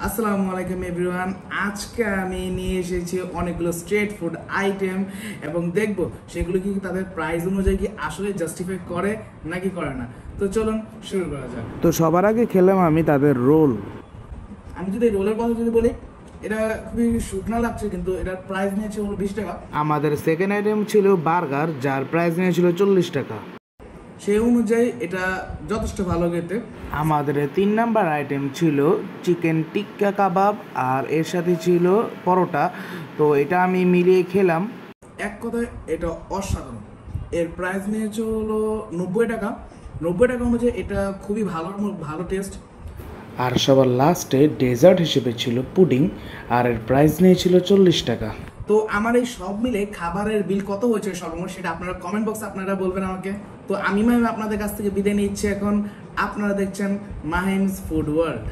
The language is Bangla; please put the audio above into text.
আসসালামু আলাইকুম এভরিওয়ান। আজকে আমি নিয়ে এসেছি অনেকগুলো স্ট্রিট ফুড আইটেম এবং দেখব সেগুলো কি তাদের প্রাইস অনুযায়ী কি আসলে জাস্টিফাই করে নাকি করে না। তো চলুন শুরু করা যাক। তো সবার আগে খেলাম আমি তাদের রোল। আমি যদি রোলের কথা যদি বলি, এটা খুবই শুকনো লাগছে, কিন্তু এটার প্রাইস নিয়েছে হলো 20 টাকা। আমাদের সেকেন্ড আইটেম ছিল বার্গার, যার প্রাইস নিয়েছিল 40 টাকা। সেই অনুযায়ী এটা যথেষ্ট ভালো খেতে। আমাদের 3 নাম্বার আইটেম ছিল চিকেন টিক্কা কাবাব, আর এর সাথে ছিল পরোটা। তো এটা আমি মিলিয়ে খেলাম। এক কথায় এটা অসাধারণ। এর প্রাইস নিয়েছে হলো 90 টাকা। 90 টাকা অনুযায়ী এটা খুবই ভালো ভালো টেস্ট। আর সবার লাস্টে ডেজার্ট হিসেবে ছিল পুডিং, আর এর প্রাইস নিয়েছিল 40 টাকা। তো আমার এই সব মিলে খাবারের বিল কত হয়েছে সর্বমোট সেটা আপনারা কমেন্ট বক্সে আপনারা বলবেন আমাকে। তো আমি আপনাদের কাছ থেকে বিদায় নিচ্ছি এখন। আপনারা দেখছেন মাহিমস ফুড ওয়ার্ল্ড।